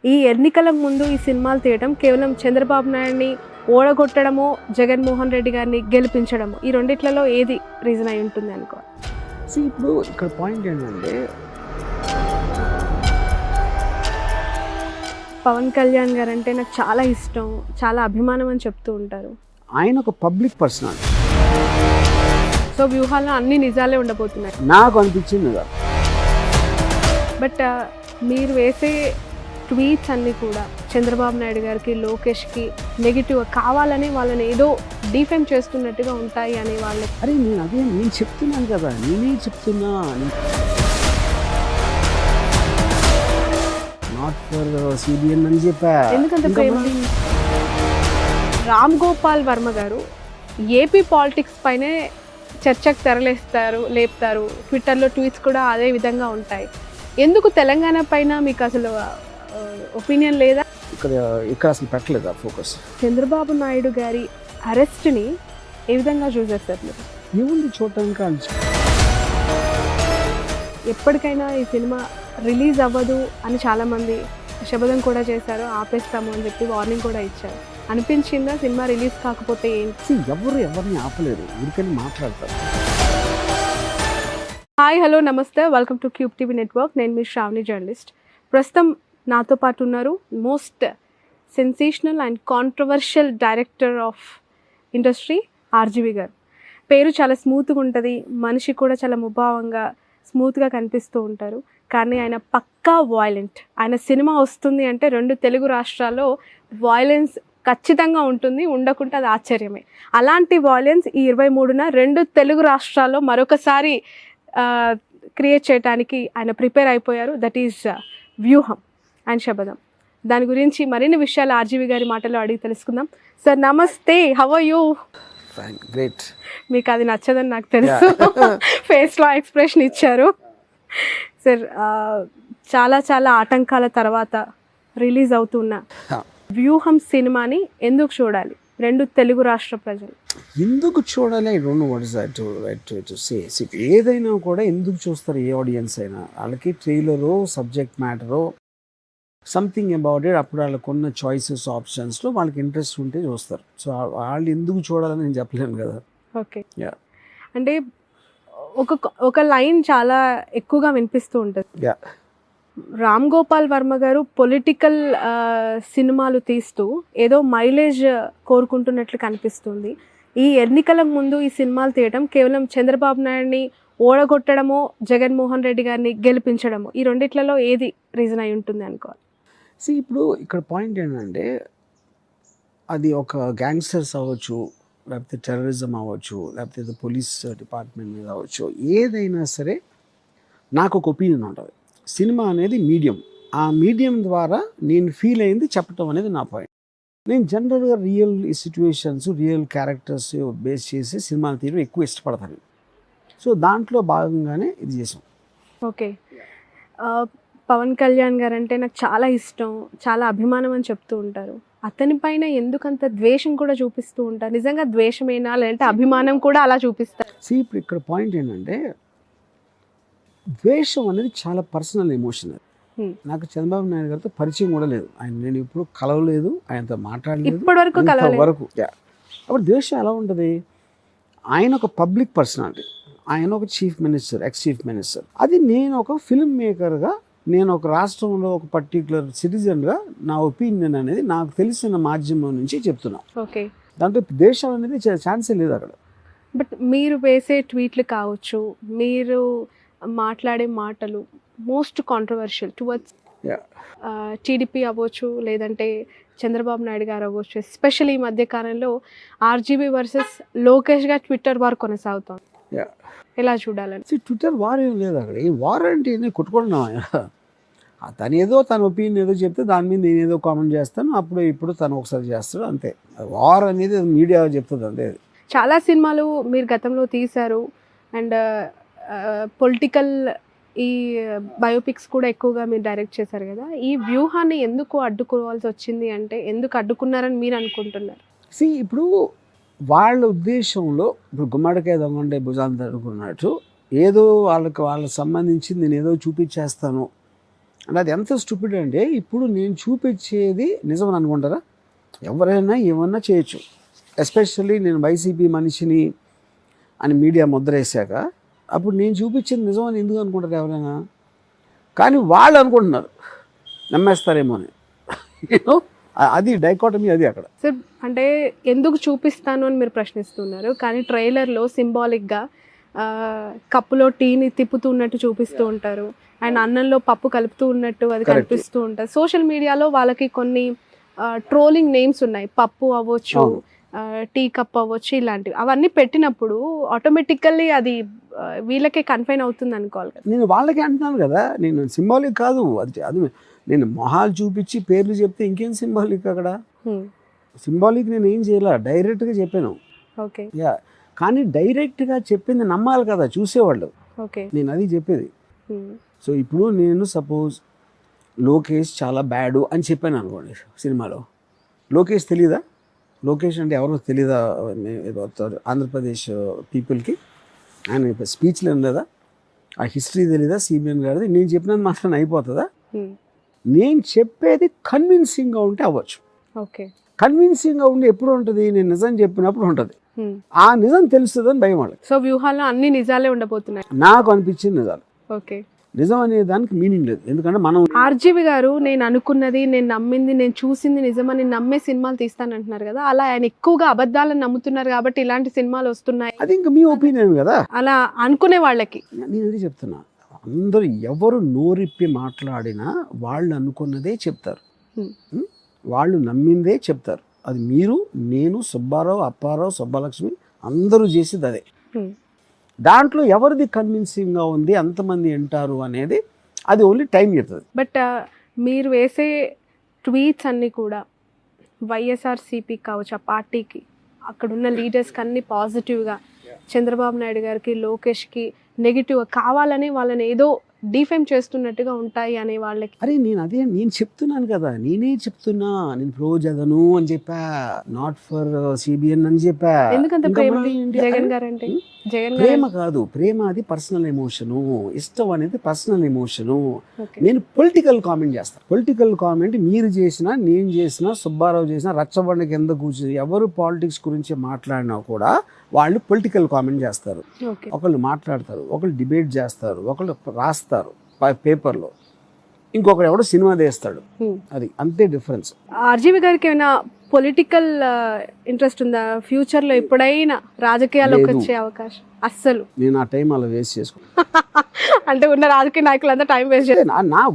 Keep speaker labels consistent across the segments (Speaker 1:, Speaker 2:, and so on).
Speaker 1: ఈ ఎన్నికల ముందు ఈ సినిమాలు తీయడం కేవలం చంద్రబాబు నాయుడిని ఓడగొట్టడమో జగన్మోహన్ రెడ్డి గారిని గెలిపించడమో ఈ రెండిట్లలో ఏది రీజన్ అయి ఉంటుంది అనుకో.
Speaker 2: ఇప్పుడు ఇక్కడ పాయింట్ ఏంటంటే
Speaker 1: పవన్ కళ్యాణ్ గారు అంటే నాకు చాలా ఇష్టం, చాలా అభిమానం అని చెప్తూ ఉంటారు.
Speaker 2: ఆయన ఒక పబ్లిక్ పర్సనాలిటీ.
Speaker 1: సో వ్యూహాల్లో అన్ని నిజాలే ఉండబోతున్నాయి
Speaker 2: నాకు అనిపించింది కదా.
Speaker 1: బట్ మీరు వేసే ట్వీట్స్ అన్నీ కూడా చంద్రబాబు నాయుడు గారికి, లోకేష్కి నెగిటివ్ కావాలని వాళ్ళని ఏదో డిఫెమ్ చేస్తున్నట్టుగా ఉంటాయి అని వాళ్ళు.
Speaker 2: అరే నేను చెప్తున్నాను కదా, నేనే చెప్తున్నా. నాట్ ఫర్ సిబిఎన్ అని చెప్పా.
Speaker 1: ఎందుకంత ప్రేమ? రామ్ గోపాల్ వర్మ గారు ఏపీ పాలిటిక్స్ పైనే చర్చకు లేపుతారు. ట్విట్టర్లో ట్వీట్స్ కూడా అదే విధంగా ఉంటాయి. ఎందుకు తెలంగాణ పైన మీకు అసలు ఒపీనియన్ లేదా?
Speaker 2: ఇక్కడ అసలు పెట్టలేదా ఫోకస్?
Speaker 1: చంద్రబాబు నాయుడు గారి అరెస్ట్ని ఏ విధంగా చూసేస్తారు మీరు?
Speaker 2: ఏముంది చూడటానికి?
Speaker 1: ఎప్పటికైనా ఈ సినిమా రిలీజ్ అవ్వదు అని చాలామంది శపథం కూడా చేశారు, ఆపేస్తాము అని చెప్పి వార్నింగ్ కూడా ఇచ్చారు. అనిపించిందా సినిమా రిలీజ్ కాకపోతే ఏంటి?
Speaker 2: ఎవరిని ఆపలేరు, ఊరికని మాట్లాడతారు.
Speaker 1: హాయ్, హలో, నమస్తే, welcome to cube TV network. నేను మీ శ్రావణి, జర్నలిస్ట్. ప్రస్తుతం నాతో పాటు ఉన్నారు most sensational and controversial director of industry RGV గారు. పేరు చాలా స్మూత్గా ఉంటుంది, మనిషి కూడా చాలా ముభావంగా స్మూత్గా కనిపిస్తూ ఉంటారు. కానీ ఆయన పక్కా వాయిలెంట్. ఆయన సినిమా వస్తుంది అంటే 2 తెలుగు రాష్ట్రాల్లో వాయిలెన్స్ ఖచ్చితంగా ఉంటుంది, ఉండకుంటే అది ఆశ్చర్యమే. అలాంటి వాయిలెన్స్ ఈ 23న 2 తెలుగు రాష్ట్రాల్లో మరొకసారి క్రియేట్ చేయడానికి ఆయన ప్రిపేర్ అయిపోయారు. దట్ ఈజ్ వ్యూహం అండ్ శబదం. దాని గురించి మరిన్ని విషయాలు ఆర్జీవి గారి మాటలో అడిగి తెలుసుకుందాం. సార్ నమస్తే, హౌ ఆర్ యూ?
Speaker 2: గ్రేట్.
Speaker 1: మీకు అది నచ్చదని నాకు తెలుసు, ఫేస్లో ఎక్స్ప్రెషన్ ఇచ్చారు. సార్, చాలా చాలా ఆటంకాల తర్వాత రిలీజ్ అవుతున్న వ్యూహం సినిమాని ఎందుకు చూడాలి 2 తెలుగు రాష్ట్ర ప్రజలు?
Speaker 2: ఎందుకు చూడాలి? I don't know what is that to say. ఏదైనా కూడా ఎందుకు చూస్తారు? ఏ ఆడియన్స్ అయినా వాళ్ళకి ట్రైలరో, సబ్జెక్ట్ మ్యాటరో, సంథింగ్ అబౌట్ ఇట్, అప్పుడు వాళ్ళకు ఉన్న చాయిసెస్, ఆప్షన్స్లో వాళ్ళకి ఇంట్రెస్ట్ ఉంటే చూస్తారు. సో వాళ్ళు ఎందుకు చూడాలని నేను చెప్పలేను కదా.
Speaker 1: ఓకే, అంటే ఒక లైన్ చాలా ఎక్కువగా వినిపిస్తూ ఉంటుంది. రామ్ గోపాల్ వర్మ గారు పొలిటికల్ సినిమాలు తీస్తూ ఏదో మైలేజ్ కోరుకుంటున్నట్లు కనిపిస్తుంది. ఈ ఎన్నికల ముందు ఈ సినిమాలు తీయడం కేవలం చంద్రబాబు నాయుడిని ఓడగొట్టడమో జగన్మోహన్ రెడ్డి గారిని గెలిపించడమో ఈ రెండిట్లలో ఏది రీజన్ అయి ఉంటుంది అనుకోవాలి?
Speaker 2: ఇప్పుడు ఇక్కడ పాయింట్ ఏంటంటే, అది ఒక గ్యాంగ్స్టర్స్ అవ్వచ్చు, లేకపోతే టెర్రరిజం అవ్వచ్చు, లేకపోతే పోలీస్ డిపార్ట్మెంట్ మీద అవ్వచ్చు, ఏదైనా సరే నాకు ఒక ఒపీనియన్ ఉంటుంది. సినిమా అనేది మీడియం, ఆ మీడియం ద్వారా నేను ఫీల్ అయింది చెప్పటం అనేది నా పాయింట్. నేను జనరల్గా real situations, real characters base చేసి సినిమాలు తీయడం ఎక్కువ ఇష్టపడతాను. సో దాంట్లో భాగంగానే ఇది చేసాం.
Speaker 1: ఓకే, పవన్ కళ్యాణ్ గారు అంటే నాకు చాలా ఇష్టం, చాలా అభిమానం అని చెప్తూ ఉంటారు. అతని పైన ఎందుకంత ద్వేషం కూడా చూపిస్తూ ఉంటారు? నిజంగా ద్వేషమేనా, లేదంటే అభిమానం కూడా అలా చూపిస్తారు?
Speaker 2: ఇప్పుడు ఇక్కడ పాయింట్ ఏంటంటే, ద్వేషం అనేది చాలా పర్సనల్ ఎమోషన్. నాకు చంద్రబాబు నాయుడు గారితో పరిచయం కూడా లేదు, నేను ఎప్పుడు కలవలేదు, ఆయనతో మాట్లాడలేదు
Speaker 1: ఇప్పటివరకు.
Speaker 2: అప్పుడు ద్వేషం ఎలా ఉంటుంది? ఆయన ఒక పబ్లిక్ పర్సనాలిటీ, ఆయన ఒక chief minister, ex chief minister. అది నేను ఒక ఫిల్మ్ మేకర్గా, నేను ఒక రాష్ట్రంలో ఒక పర్టికులర్ సిటిజన్గా నా ఒపీనియన్ అనేది నాకు తెలిసిన మాధ్యమం నుంచి చెప్తున్నా.
Speaker 1: ఓకే,
Speaker 2: దాంట్లో దేశం అనేది ఛాన్సే లేదు అక్కడ.
Speaker 1: బట్ మీరు వేసే ట్వీట్లు కావచ్చు, మీరు మాట్లాడే మాటలు మోస్ట్ కాంట్రవర్షియల్ టువర్డ్స్ టీడీపీ అవ్వచ్చు, లేదంటే చంద్రబాబు నాయుడు గారు అవ్వచ్చు. ఎస్పెషల్లీ ఈ మధ్య కాలంలో ఆర్జీబీ వర్సెస్ లోకేష్గా ట్విట్టర్ వార్ కొనసాగుతుంది. ఎలా చూడాలని?
Speaker 2: ట్విట్టర్ వార్ ఏం లేదు అక్కడ. ఈ వార్ అంటే కొట్టుకుంటున్నాం. తను ఏదో తన ఒపీనియన్ ఏదో చెప్తే దాని మీద నేను ఏదో కామెంట్ చేస్తాను, అప్పుడు ఇప్పుడు తను ఒకసారి చేస్తాడు, అంతే. వార్ అనేది మీడియా చెప్తుంది, అంతే.
Speaker 1: చాలా సినిమాలు మీరు గతంలో తీశారు, అండ్ పొలిటికల్ ఈ బయోపిక్స్ కూడా ఎక్కువగా మీరు డైరెక్ట్ చేశారు కదా. ఈ వ్యూహాన్ని ఎందుకు అడ్డుకోవాల్సి వచ్చింది, అంటే ఎందుకు అడ్డుకున్నారని మీరు అనుకుంటున్నారు?
Speaker 2: ఇప్పుడు వాళ్ళ ఉద్దేశంలో, ఇప్పుడు గుమ్మడికాయ దొంగండే భుజాన్ని అనుకున్నట్టు, ఏదో వాళ్ళకి సంబంధించి నేను ఏదో చూపించేస్తాను అంటే అది ఎంత స్టూపిడ్ అంటే ఇప్పుడు నేను చూపించేది నిజం అనుకుంటారా? ఎవరైనా ఏమన్నా చేయొచ్చు. ఎస్పెషల్లీ నేను వైసీపీ మనిషిని అని మీడియా ముద్ర వేసాక అప్పుడు నేను చూపించేది నిజం అని ఎందుకు అనుకుంటారు ఎవరైనా? కానీ వాళ్ళు అనుకుంటున్నారు నమ్మేస్తారేమో అని. అది డైకాటమీ, అది అక్కడ.
Speaker 1: సార్ అంటే ఎందుకు చూపిస్తాను అని మీరు ప్రశ్నిస్తున్నారు, కానీ ట్రైలర్లో సింబాలిక్గా కప్పులో టీని తిప్పుతూ ఉన్నట్టు చూపిస్తూ ఉంటారు, అండ్ అన్నంలో పప్పు కలుపుతూ ఉన్నట్టు అది కనిపిస్తూ ఉంటుంది. సోషల్ మీడియాలో వాళ్ళకి కొన్ని ట్రోలింగ్ నేమ్స్ ఉన్నాయి, పప్పు అవ్వచ్చు, టీ కప్ అవ్వచ్చు, ఇలాంటివి. అవన్నీ పెట్టినప్పుడు ఆటోమేటికల్లీ అది వీళ్ళకే కన్ఫైన్ అవుతుంది అనుకోవాలి కదా.
Speaker 2: నేను వాళ్ళకే అంటున్నాను కదా, నేను సింబాలిక్ కాదు అది. అది నేను మొహాలు చూపించి పేర్లు చెప్తే ఇంకేం సింబాలిక్ అక్కడ? సింబాలిక్ నేను ఏం చేయాల, డైరెక్ట్గా చెప్పాను.
Speaker 1: ఓకే.
Speaker 2: యా, కానీ డైరెక్ట్గా చెప్పింది నమ్మాలి కదా చూసేవాళ్ళు.
Speaker 1: ఓకే,
Speaker 2: నేను అది చెప్పేది. సో ఇప్పుడు నేను సపోజ్ లోకేష్ చాలా బ్యాడు అని చెప్పాను అనుకోండి సినిమాలో, లోకేష్ తెలీదా? లోకేష్ అంటే ఎవరో తెలీదా ఆంధ్రప్రదేశ్ పీపుల్కి? ఆయన స్పీచ్లో ఉండదా? ఆ హిస్టరీ తెలీదా సిబిఎన్ గారిది? నేను చెప్పినది మాత్రం అయిపోతుందా? నేను చెప్పేది కన్విన్సింగ్గా ఉంటే అవ్వచ్చు.
Speaker 1: ఓకే.
Speaker 2: కన్విన్సింగ్గా ఉండి ఎప్పుడు ఉంటుంది? నేను నిజం చెప్పినప్పుడు ఉంటుంది. ఆ నిజం తెలుస్తుందని భయం వాళ్ళకి.
Speaker 1: సో వ్యూహాల్లో అన్ని నిజాలే ఉండబోతున్నాయి
Speaker 2: నాకు అనిపించింది నిజాలు.
Speaker 1: ఓకే.
Speaker 2: నిజం అనే దానికి మీనింగ్ లేదు, ఎందుకంటే మనం
Speaker 1: ఆర్జీవి గారు నేను అనుకున్నది, నేను నమ్మింది, నేను చూసింది నిజమని నమ్మే సినిమాలు తీస్తానంటున్నారు కదా, అలా ఆయన ఎక్కువగా అబద్ధాలను నమ్ముతున్నారు కాబట్టి ఇలాంటి సినిమాలు వస్తున్నాయి.
Speaker 2: అది ఇంకా మీ ఒపీనియన్ కదా.
Speaker 1: అలా అనుకునే వాళ్ళకి
Speaker 2: నేను అది చెప్తున్నా, అందరూ ఎవరు నోరిప్పి మాట్లాడినా వాళ్ళు అనుకున్నదే చెప్తారు, వాళ్ళు నమ్మిందే చెప్తారు. అది మీరు, నేను, సుబ్బారావు, అప్పారావు, సుబ్బలక్ష్మి అందరూ చేసేది అదే. దాంట్లో ఎవరిది కన్విన్సింగ్గా ఉంది, అంతమంది వింటారు అనేది అది ఓన్లీ టైం చెప్తుంది.
Speaker 1: బట్ మీరు వేసే ట్వీట్స్ అన్నీ కూడా వైఎస్ఆర్సీపీ కావచ్చు, ఆ పార్టీకి అక్కడున్న లీడర్స్కి అన్ని పాజిటివ్గా, చంద్రబాబు నాయుడు గారికి, లోకేష్కి నెగిటివ్గా కావాలని వాళ్ళని ఏదో డిఫేమ్ చేస్తున్నట్టుగా ఉంటాయి అనే వాళ్ళకి.
Speaker 2: అరే నేను చెప్తున్నాను కదా, నేనే చెప్తున్నా, నేను ప్రో జగను అని చెప్పా, నాట్ ఫర్ సిబిఎన్ అని చెప్పా.
Speaker 1: ఎందుకంత ప్రేమ జగన్ గారు అంటే? జగన్
Speaker 2: ప్రేమ కాదు, ప్రేమ అది పర్సనల్ ఎమోషను, ఇష్టం అనేది పర్సనల్ ఎమోషను. నేను పొలిటికల్ కామెంట్ చేస్తాను. పొలిటికల్ కామెంట్ మీరు చేసినా, నేను చేసినా, సుబ్బారావు చేసినా, రచ్చబండ కింద కూర్చొని ఎవరు పాలిటిక్స్ గురించి మాట్లాడినా కూడా వాళ్ళు పొలిటికల్ కామెంట్ చేస్తారు. ఒకళ్ళు మాట్లాడతారు, ఒకళ్ళు డిబేట్ చేస్తారు, ఒకళ్ళు రాస్తారు పేపర్లో, ఇంకొకరు ఎవడో సినిమా తీస్తాడు. అది అంతే డిఫరెన్స్.
Speaker 1: ఆర్జీవి గారికి ఏమైనా పొలిటికల్ ఇంట్రెస్ట్ ఉందా? ఫ్యూచర్లో ఎప్పుడైనా రాజకీయాల్లోకి వచ్చే అవకాశం? అస్సలు
Speaker 2: నేను ఆ టైం అలా వేస్ట్ చేసుకున్నాను.
Speaker 1: అంటే ఉన్న రాజకీయ నాయకులంతా టైం వేస్ట్ చేస్తారు.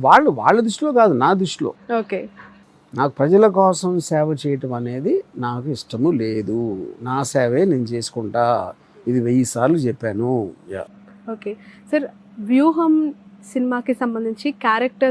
Speaker 2: వాళ్ళ దృష్టిలో కాదు, నా దృష్టిలో.
Speaker 1: ఓకే.
Speaker 2: నాకు ప్రజల కోసం సేవ చేయటం అనేది నాకు ఇష్టము లేదు. నా సేవే నేను చేసుకుంటా, ఇది 1000 సార్లు చెప్పాను.
Speaker 1: ఓకే సార్, వ్యూహం సినిమాకి సంబంధించి క్యారెక్టర్స్